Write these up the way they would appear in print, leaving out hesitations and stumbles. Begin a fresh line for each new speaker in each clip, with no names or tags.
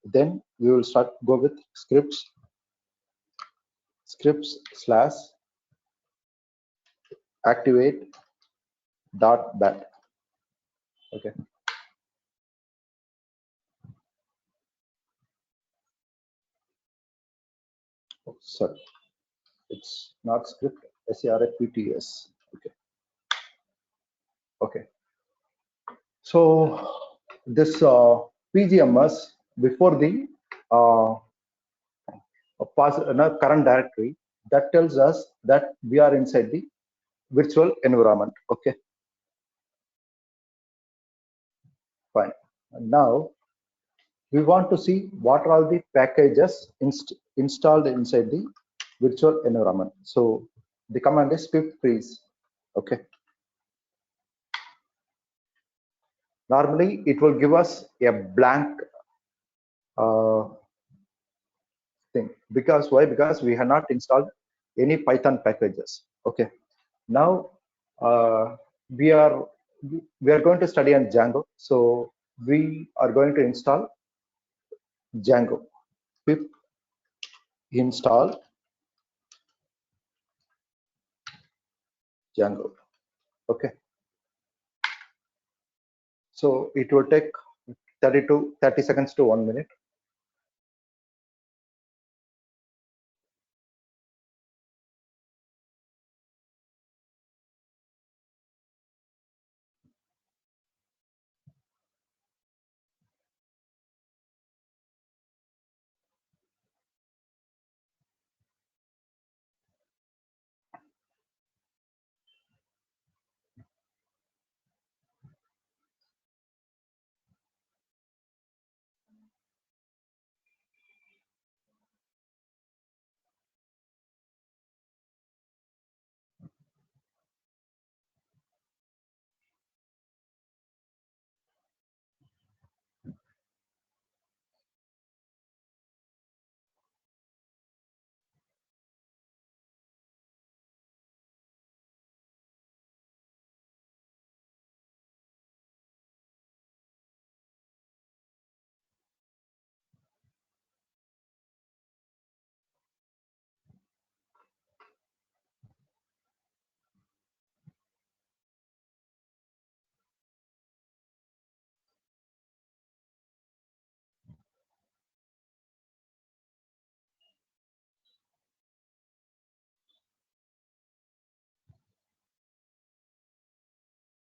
Then we will go with scripts slash activate dot bat. Okay. Oh, sorry, it's not script. SRFPTS. Okay. Okay. So this PGMS before the uh, current directory, that tells us that we are inside the virtual environment. Okay, fine. And now we want to see what are all the packages installed inside the virtual environment. So the command is pip freeze. Okay. Normally it will give us a blank uh, thing. Because why? Because we have not installed any Python packages. Okay. Now we are going to study on Django. So we are going to install Django. Pip install Django. Okay. So it will take 30 seconds to 1 minute.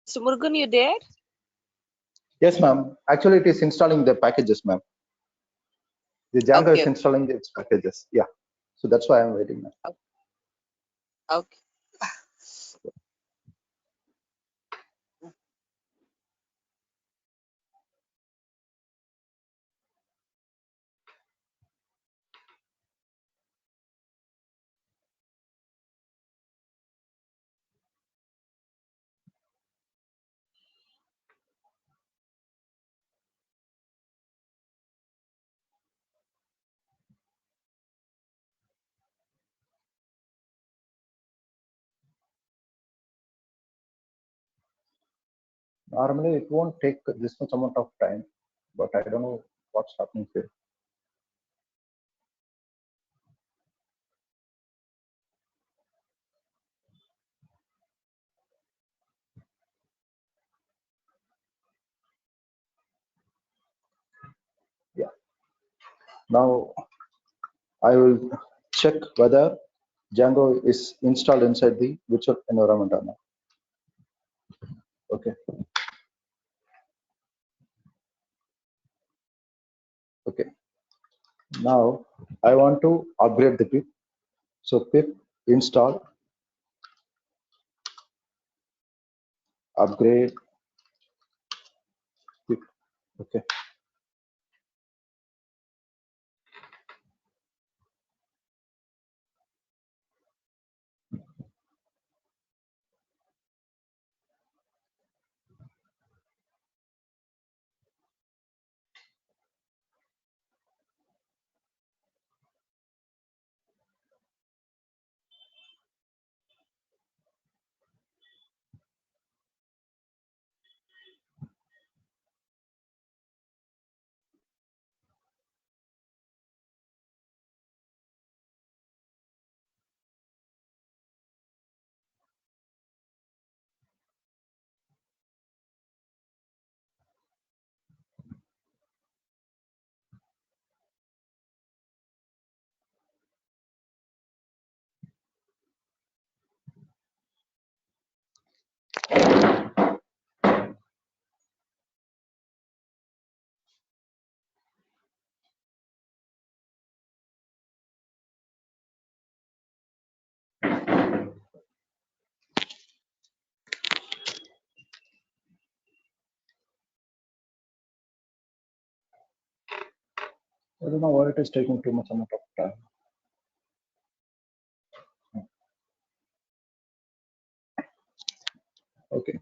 So Murugan, you there?
Yes, ma'am. Actually, it is installing the packages, ma'am. The Django
Okay.
is installing its packages. Yeah. So that's why I'm waiting now.
Okay.
Normally, it won't take this much amount of time, but I don't know what's happening here. Yeah. Now I will check whether Django is installed inside the virtual environment or not. Okay. Okay. Now I want to upgrade the pip. So pip install upgrade pip. Okay. I don't know why it is taking too much amount of time. Okay,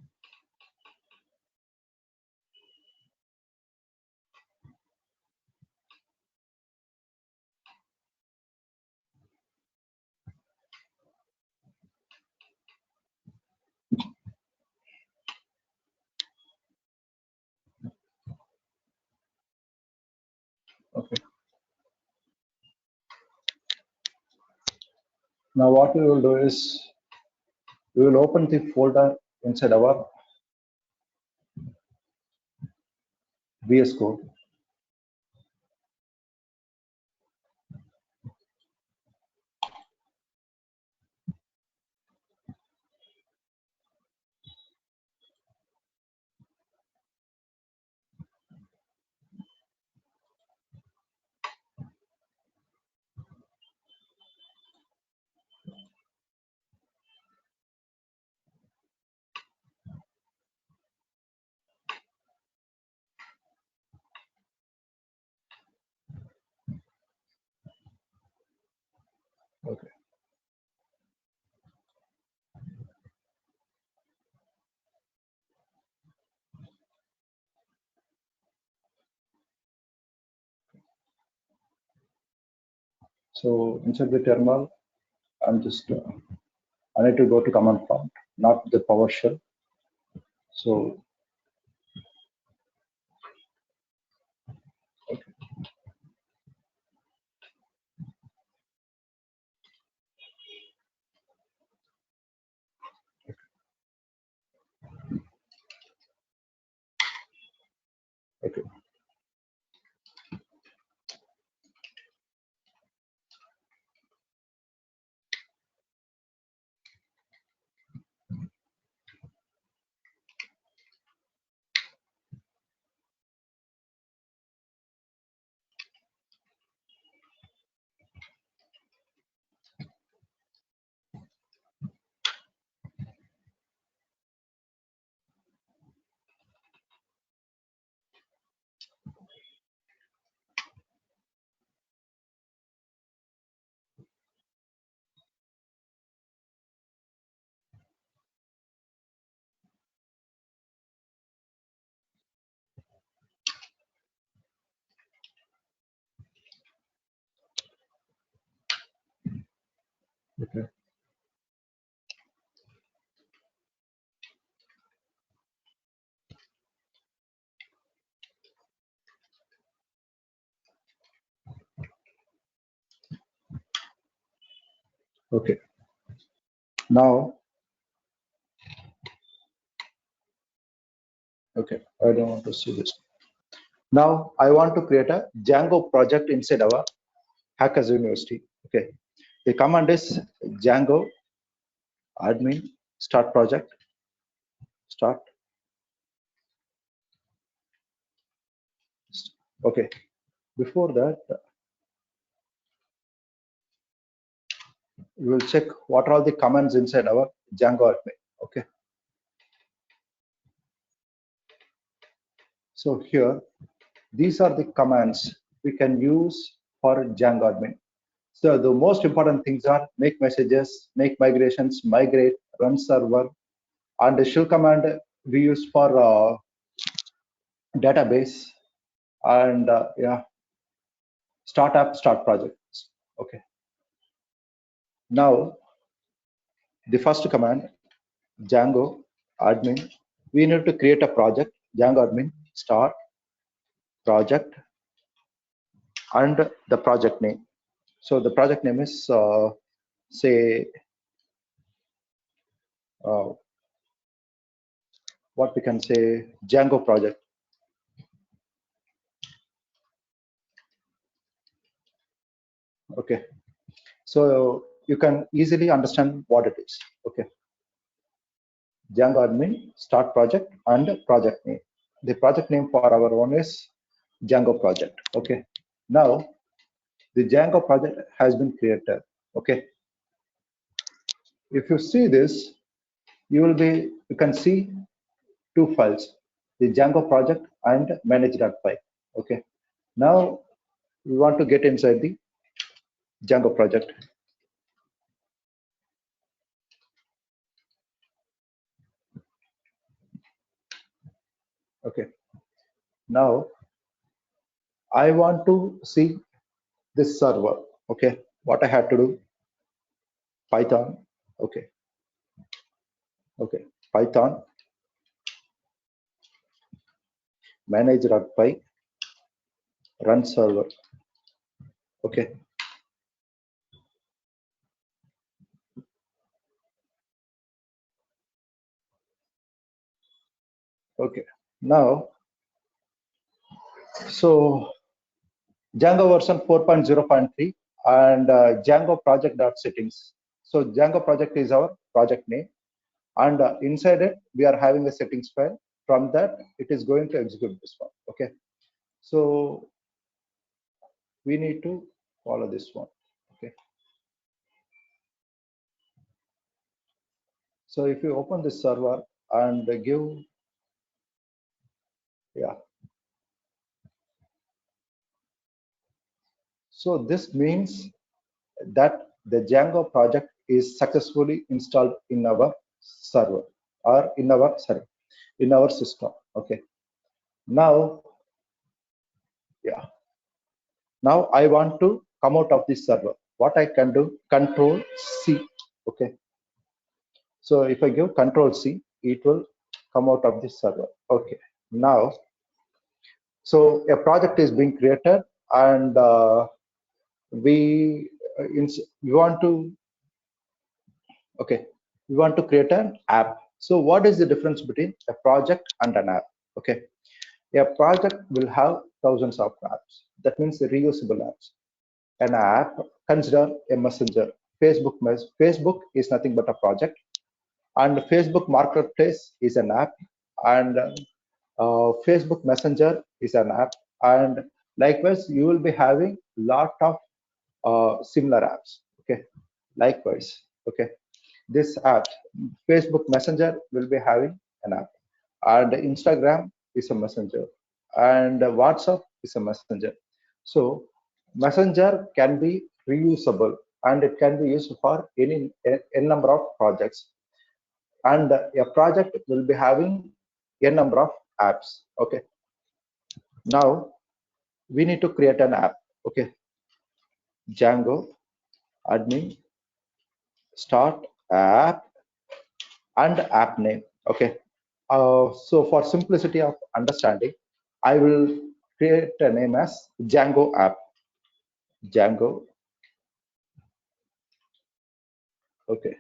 okay. Now what we will do is we will open the folder inside our VS Code. Okay, so inside the terminal, I'm just I need to go to command prompt, not the PowerShell. So okay, okay, okay, okay. Now, okay, I don't want to see this. Now I want to create a Django project inside our Hackers University. Okay, the command is Django admin start project start. Okay, before that, we will check what are all the commands inside our Django admin. Okay, so here these are the commands we can use for Django admin. So the most important things are make messages, make migrations, migrate, run server, and the shell command we use for database and yeah, start app, start projects. Okay. Now the first command Django admin. We need to create a project. Django admin start project and the project name. So the project name is say uh, what we can say Django project. Okay. So you can easily understand what it is. Okay. Django admin, start project, and project name. The project name for our own is Django project. Okay. Now the Django project has been created. Okay. If you see this, you can see two files, the Django project and manage.py. Okay. Now we want to get inside the Django project. Okay. Now I want to see this server. Okay. What I have to do? Python. Okay. Okay. Python manage.py run server. Okay. Okay. Now, so Django version 4.0.3 and Django project.settings. So Django project is our project name, and inside it we are having a settings file. From that, it is going to execute this one. Okay. So we need to follow this one. Okay. So if you open this server and give, yeah. So this means that the Django project is successfully installed in our server or in our, sorry, in our system. Okay. Now, yeah. Now I want to come out of this server. What I can do, Control C. Okay. So if I give Control C, it will come out of this server. Okay. Now, so a project is being created, and we we want to, okay, we want to create an app. So what is the difference between a project and an app? Okay. A project will have thousands of apps. That means the reusable apps. An app, consider a messenger. Facebook is nothing but a project, and Facebook Marketplace is an app, and Facebook Messenger is an app, and likewise you will be having lot of similar apps. Okay, likewise. Okay, this app, Facebook Messenger, will be having an app, and Instagram is a messenger, and WhatsApp is a messenger. So messenger can be reusable, and it can be used for any a number of projects, and a project will be having a number of apps. Okay, now we need to create an app. Okay, Django admin start app and app name. Okay, so for simplicity of understanding, I will create a name as Django app. Django. Okay,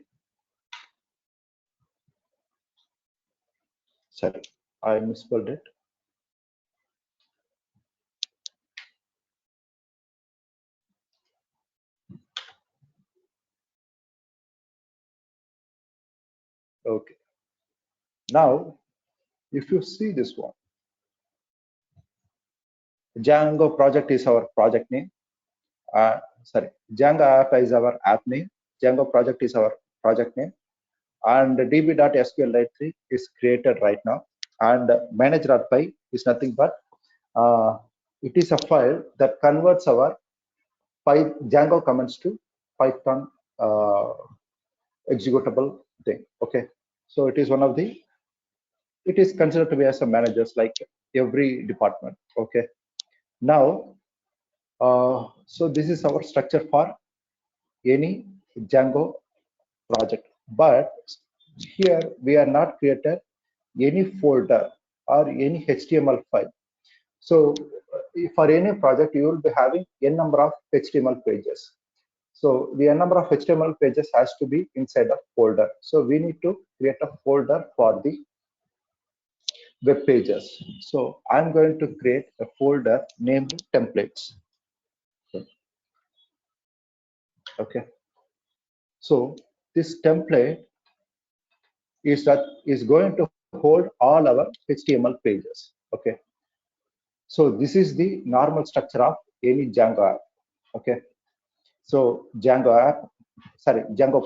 sorry, I misspelled it. Okay, now if you see this one, Django project is our project name. Sorry, Django app is our app name. Django project is our project name, and db.sqlite3 is created right now, and manage.py is nothing but it is a file that converts our Django commands to Python executable thing. Okay, so it is one of the, it is considered to be as a managers like every department. Okay, now so this is our structure for any Django project, but here we are not created any folder or any HTML file. So for any project, you will be having a number of HTML pages. So the number of HTML pages has to be inside a folder. So we need to create a folder for the web pages. So I'm going to create a folder named templates. Okay. So this template is going to hold all our HTML pages. Okay. So this is the normal structure of any Django app. Okay. So Django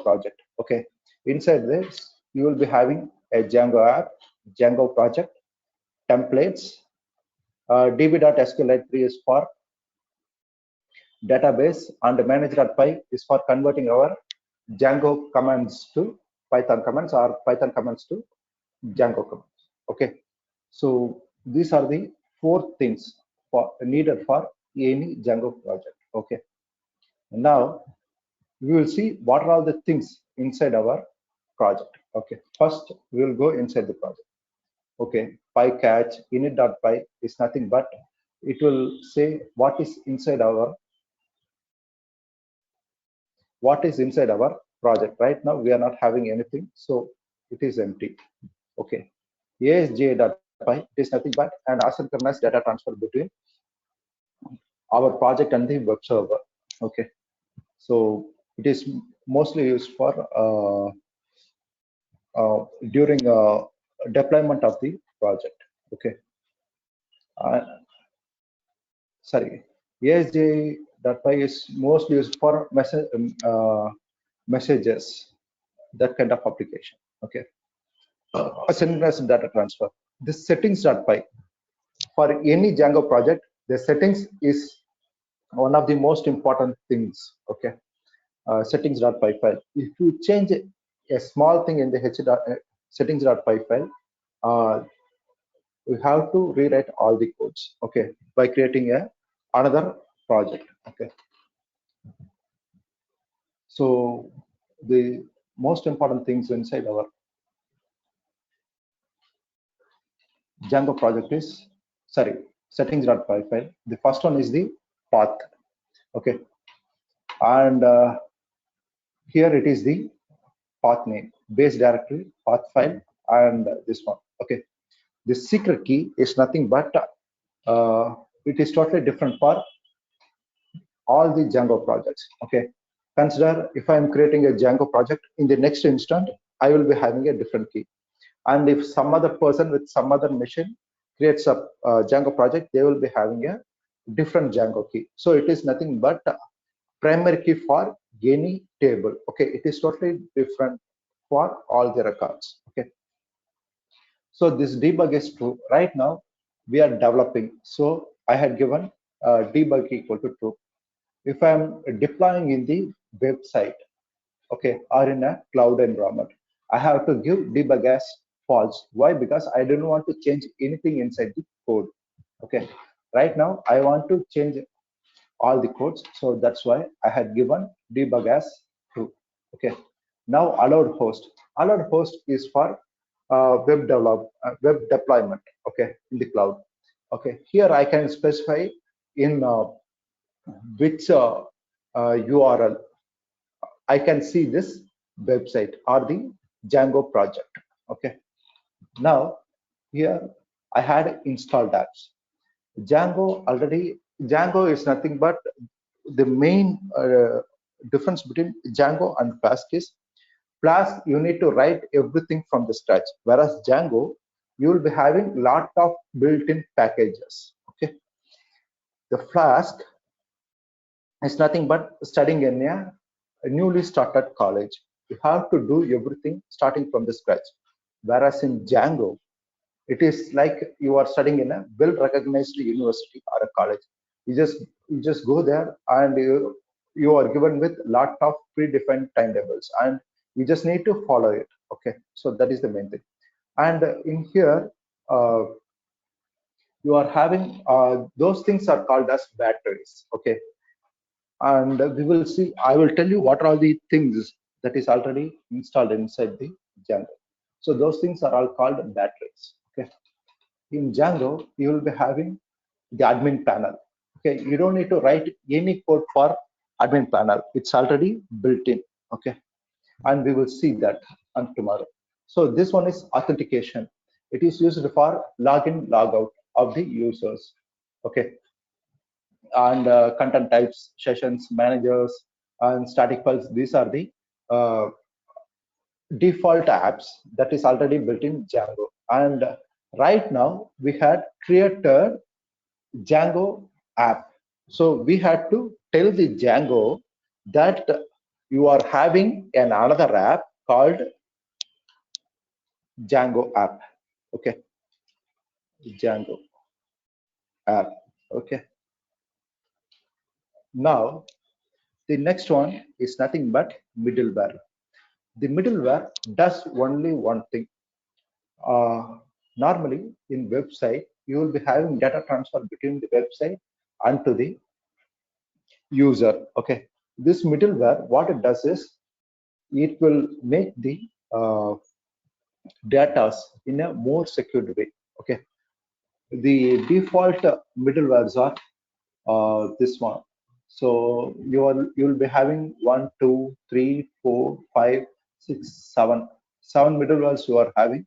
project. Okay. Inside this, you will be having a Django app, Django project, templates, db.sqlite3 is for database, and manage.py is for converting our Django commands to Python commands or Python commands to Django commands. Okay, so these are the four things for needed for any Django project. Okay, now we will see what are all the things inside our project. Okay, first we will go inside the project. Okay, PyCatch init.py is nothing but it will say what is inside our project. Right now we are not having anything, so it is empty. Okay, asj.py is nothing but an asynchronous data transfer between our project and the web server. Okay, so it is mostly used for during deployment of the project. Okay, uh, sorry, asj.py is mostly used for messages, that kind of application. Okay, asynchronous data transfer. This settings.py for any Django project, the settings is one of the most important things. Okay, settings.py file. If you change a small thing in the settings.py file, uh, we have to rewrite all the codes. Okay, by creating a another project. Okay, so the most important things inside our Django project is, sorry, settings.py file. The first one is the path. Okay, and here it is the path name, base directory, path file, and this one. Okay, the secret key is nothing but it is totally different for all the Django projects. Okay, consider if I am creating a Django project, in the next instant I will be having a different key, and if some other person with some other machine creates a Django project, they will be having a different Django key. So it is nothing but primary key for any table. Okay, it is totally different for all the records. Okay, so this debug is true. Right now we are developing, so I had given debug equal to true. If I'm deploying in the website, okay, or in a cloud environment, I have to give debug as false. Why? Because I don't want to change anything inside the code. Okay, right now I want to change all the codes, so that's why I had given debug as true. Okay, now allowed host is for web deployment. Okay, in the cloud. Okay, here I can specify in which URL I can see this website or the Django project. Okay, now here I had installed apps. Django is nothing but the main difference between Django and Flask is Flask you need to write everything from the scratch, whereas Django you will be having lot of built-in packages. Okay, the Flask is nothing but studying in a newly started college. You have to do everything starting from the scratch, whereas in Django it is like you are studying in a well-recognized university or a college. You just go there and you are given with lot of predefined timetables and you just need to follow it. Okay, so that is the main thing. And in here uh, you are having those things are called as batteries. Okay, and we will see. I will tell you what are all the things that is already installed inside the Django. So those things are all called batteries. Okay, in Django you will be having the admin panel. Okay, you don't need to write any code for admin panel, it's already built in. Okay, and we will see that on tomorrow. So this one is authentication. It is used for login logout of the users. Okay, and content types, sessions, managers, and static files. These are the uh, default apps that is already built in Django. And right now we had created Django app. So we had to tell the Django that you are having another app called Django app. Okay, Django app. Okay, Now, the next one is nothing but middleware. The middleware does only one thing. Uh, Normally, in website, you will be having data transfer between the website and to the user. Okay, this middleware, what it does is it will make the data in a more secured way. Okay, the default middlewares are this one. So you'll be having one, two, three, four, five, six, seven middlewares you are having,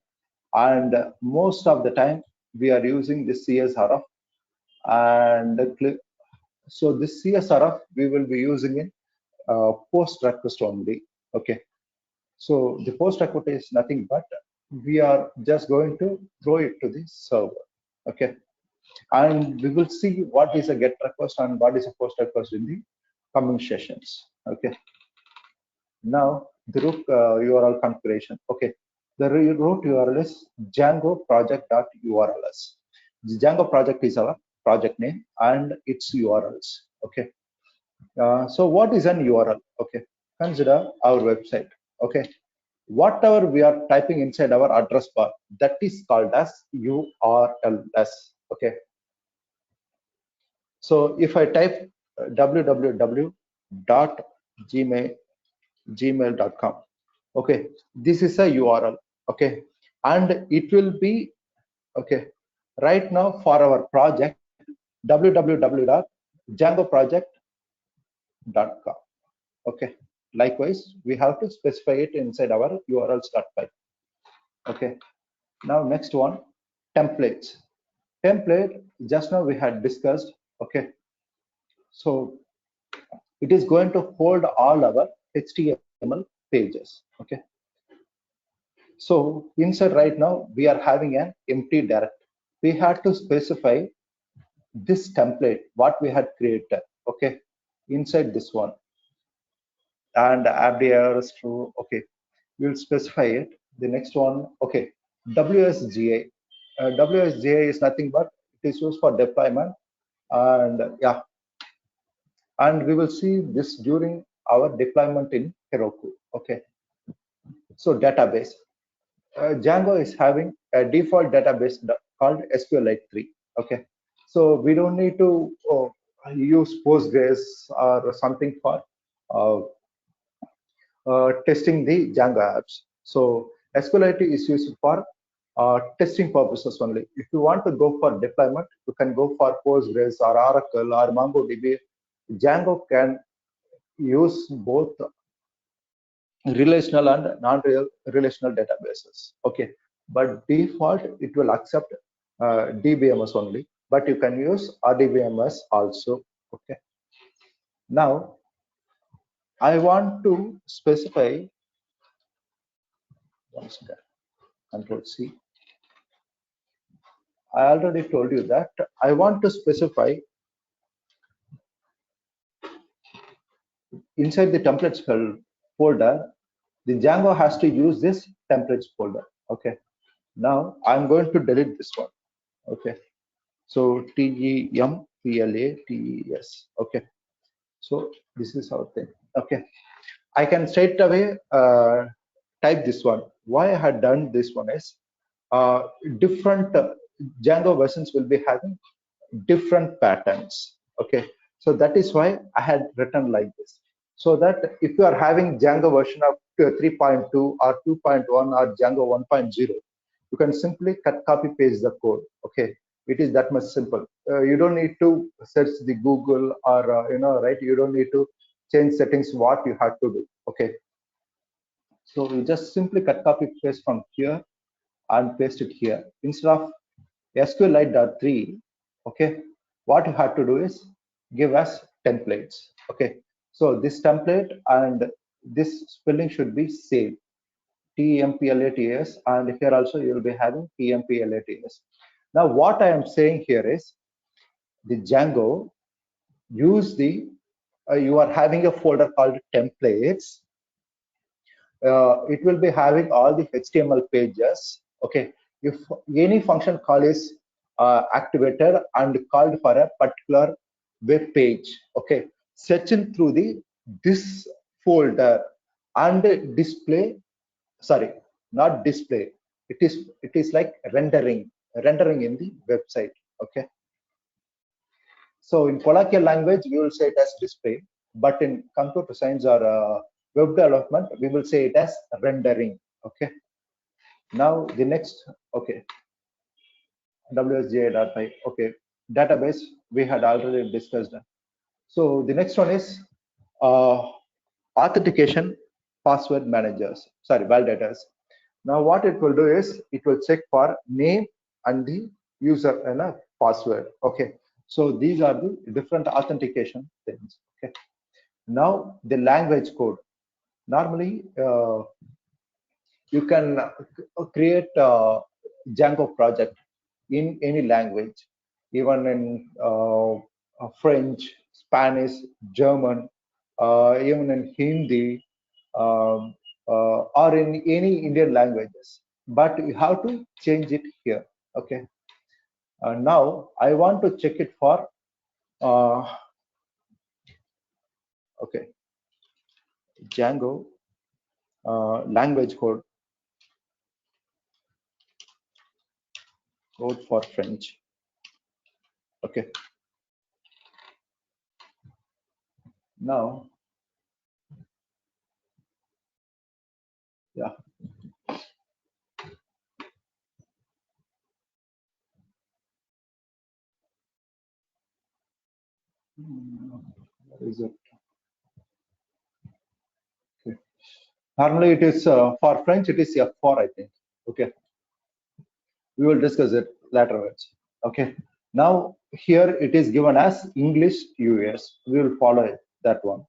and most of the time we are using the CSRF and so this CSRF we will be using in post request only. Okay, so the post request is nothing but we are just going to throw it to the server. Okay, and we will see what is a get request and what is a post request in the coming sessions. Okay, now the root URL configuration. Okay, the root URL is Django project.urls. The Django project is our project name and its URLs. Okay, so what is an URL? Okay, consider our website. Okay, whatever we are typing inside our address bar, that is called as URLs. Okay, so if I type www.gmail.com, okay, this is a URL. Okay, and it will be okay. Right now for our project, www.djangoproject.com. Okay, likewise, we have to specify it inside our URLs.py. Okay, now next one, templates. Template, just now we had discussed. Okay, so it is going to hold all our HTML pages. Okay, so inside right now we are having an empty direct. We had to specify this template what we had created. Okay, inside this one and abdirs true. Okay, we'll specify it. The next one, okay, WSGA. WSGA is nothing but it is used for deployment, and yeah, and we will see this during our deployment in Heroku. Okay, so database. Django is having a default database called SQLite 3. Okay, so we don't need to use Postgres or something for uh, testing the Django apps. So SQLite is used for testing purposes only. If you want to go for deployment, you can go for Postgres or Oracle or MongoDB. Django can use both relational and non-real relational databases. Okay, but default it will accept DBMS only, but you can use RDBMS also. Okay, now I want to specify one second. Control C. I already told you that I want to specify inside the templates folder, the Django has to use this templates folder. Okay, now I'm going to delete this one. Okay, so TEMPLATES. Okay, so this is our thing. Okay, I can straight away type this one. Why I had done this one is different Django versions will be having different patterns. Okay, so that is why I had written like this. So that if you are having Django version of 3.2 or 2.1 or Django 1.0, you can simply cut, copy, paste the code. Okay, it is that much simple. You don't need to search the Google or right. You don't need to change settings. What you have to do. Okay, so you just simply cut, copy, paste from here and paste it here instead of SQLite.3. Okay, what you have to do is give us templates. Okay, so this template and this spelling should be same, TEMPLATES, and here also you will be having TEMPLATES. Now what I am saying here is the Django use the you are having a folder called templates. It will be having all the HTML pages. Okay, if any function call is activated and called for a particular web page, okay, searching through this folder and display, sorry, not display, it is like rendering in the website. Okay, so in colloquial language we will say it as display, but in computer science or web development we will say it as rendering. Okay, now the next, okay, wsj.py. Okay, database we had already discussed. So the next one is uh, authentication password managers, sorry, validators. Now what it will do is it will check for name and the user and a password. Okay, so these are the different authentication things. Okay, now the language code. Normally you can create a Django project in any language, even in French, Spanish, German, even in Hindi, or in any Indian languages. But you have to change it here. Okay. Now I want to check it for okay, Django language code for French. Okay. Now, yeah. Where is it? Okay. Normally it is for French, it is F4, I think. Okay. We will discuss it later. Okay. Now here it is given as English US. We will follow it, that one.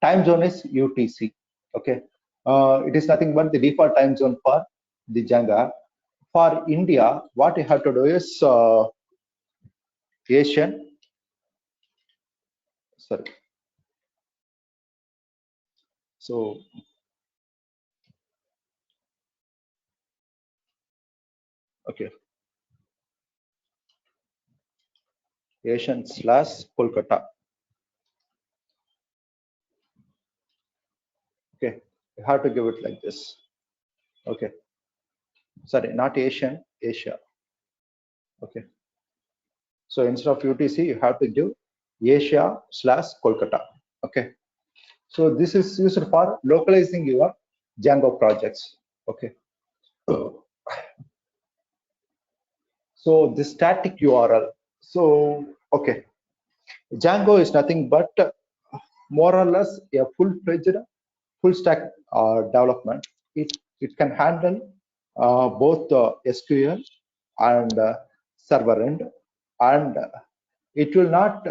Time zone is UTC. Okay. It is nothing but the default time zone for the Django. For India, what you have to do is Asian. Sorry. So okay, Asian slash Kolkata. Okay, you have to give it like this. Okay, sorry, not Asian, Asia. Okay, so instead of UTC, you have to give Asia slash Kolkata. Okay, so this is used for localizing your Django projects. Okay, so the static URL. So okay, Django is nothing but more or less a full-fledged full stack development. It can handle both SQL and server end, and it will not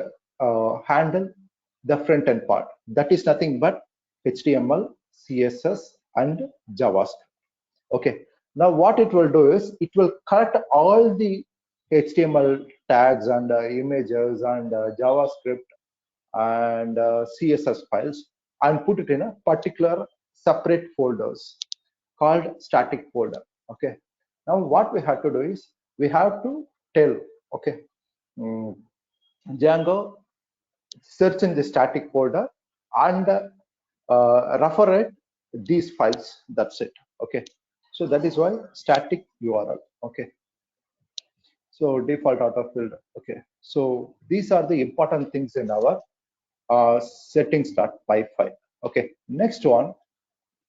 handle the front end part. That is nothing but HTML, CSS, and JavaScript. Okay. Now what it will do is it will cut all the HTML tags and images and JavaScript and CSS files and put it in a particular separate folders called static folder. Okay. Now what we have to do is we have to tell, okay, mm, Django search in the static folder and refer it these files. That's it. Okay. So that is why static URL. Okay. So default autofilled. Okay. So these are the important things in our settings.py file. Okay, next one,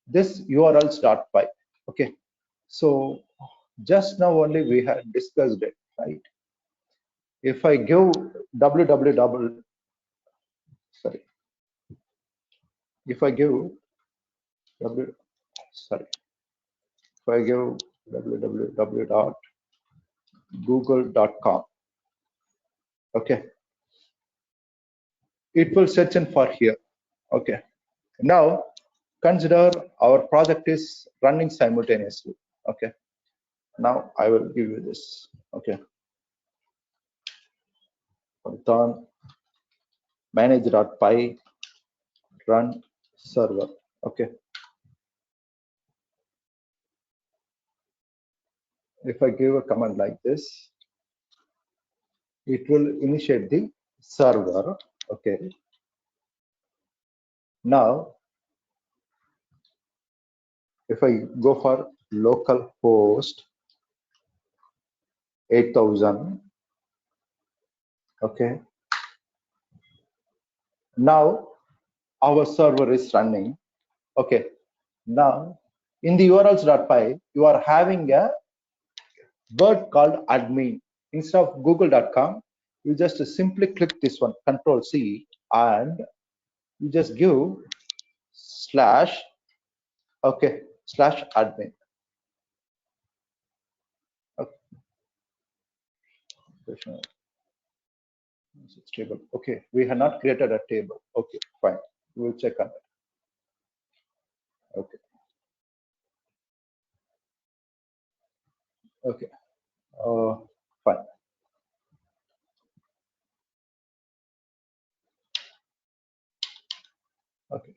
this urls.py. Okay, so just now only we had discussed it, right? If I give www, sorry, if I give w, sorry, if I give www.google.com, okay, it will search in for here. Okay, now consider our project is running simultaneously. Okay, now I will give you this. Okay, Python manage.py run server. Okay, if I give a command like this, it will initiate the server. Okay, Now, if I go for local host 8000, okay. Now our server is running. Okay. Now in the urls.py, you are having a word called admin. Instead of google.com, you just simply click this one, Control C, and you just give slash, okay, slash admin. Okay. Table. Okay, we have not created a table. Okay, fine. We'll check on that. Okay. Okay. Fine. Okay.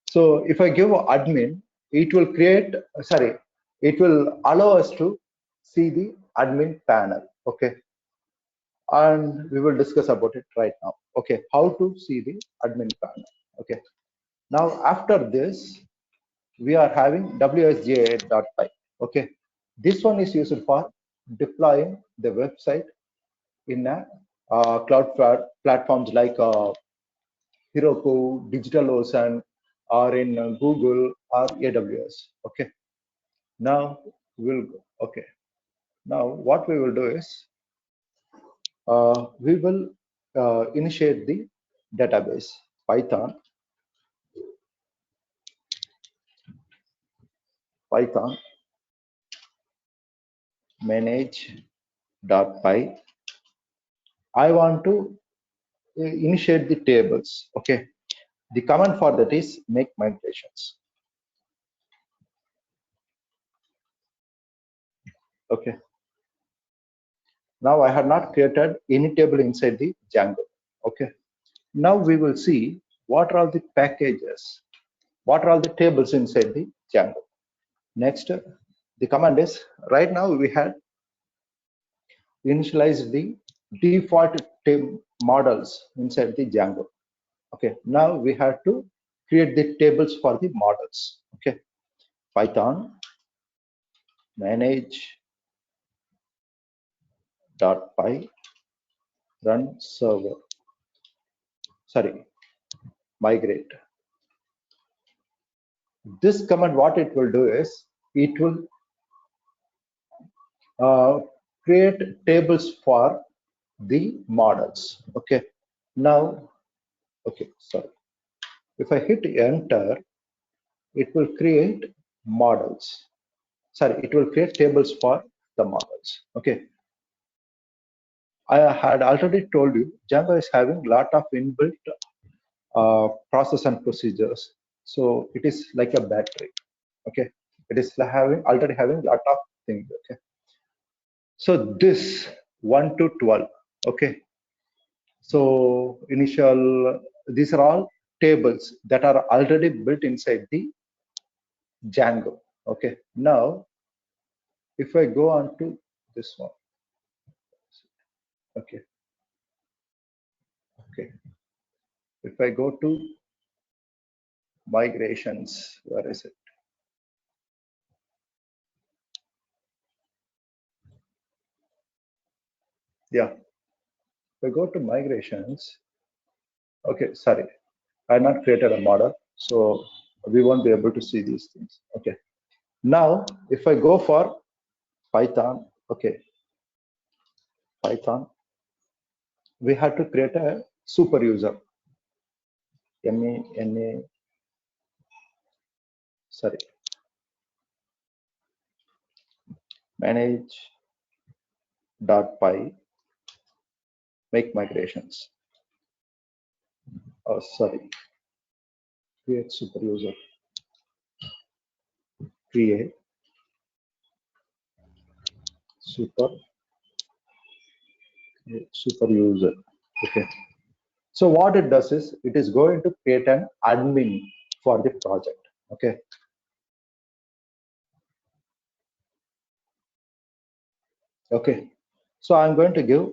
So if I give admin, it will create, sorry, it will allow us to see the admin panel. Okay. And we will discuss about it right now. Okay. How to see the admin panel. Okay. Now after this, we are having wsj8.py. Okay. This one is used for deploying the website in a cloud platforms like Heroku, DigitalOcean, or in Google or AWS. Okay. Now we'll go. Okay. Now what we will do is we will initiate the database Python manage.py. I want to initiate the tables. Okay. The command for that is make migrations. Okay. Now I have not created any table inside the Django. Okay. Now we will see what are all the packages, what are all the tables inside the Django. Next, the command is right now we had initialized the default models inside the Django. Okay. Now we have to create the tables for the models. Okay. Python manage.py run server. Sorry, migrate. This command, what it will do is it will create tables for the models. Okay. Now, okay, sorry. If I hit enter, it will create models. Sorry, it will create tables for the models. Okay. I had already told you Django is having a lot of inbuilt process and procedures. So it is like a battery. Okay. It is already having a lot of things. Okay. So this 1 to 12. Okay. So initial, these are all tables that are already built inside the Django. Okay. Now, if I go on to this one, okay. Okay. If I go to migrations, where is it? Yeah. If I go to migrations, okay, sorry, I have not created a model, so we won't be able to see these things. Okay. Now, if I go for Python, okay, Python, we have to create a super user. M-A-N-A, sorry, manage.py, make migrations. Oh, sorry, create super user, create super, super user. Okay. So what it does is it is going to create an admin for the project. Okay. Okay. So I'm going to give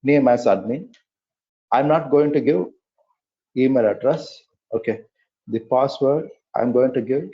name as admin. I'm not going to give email address. Okay, the password I'm going to give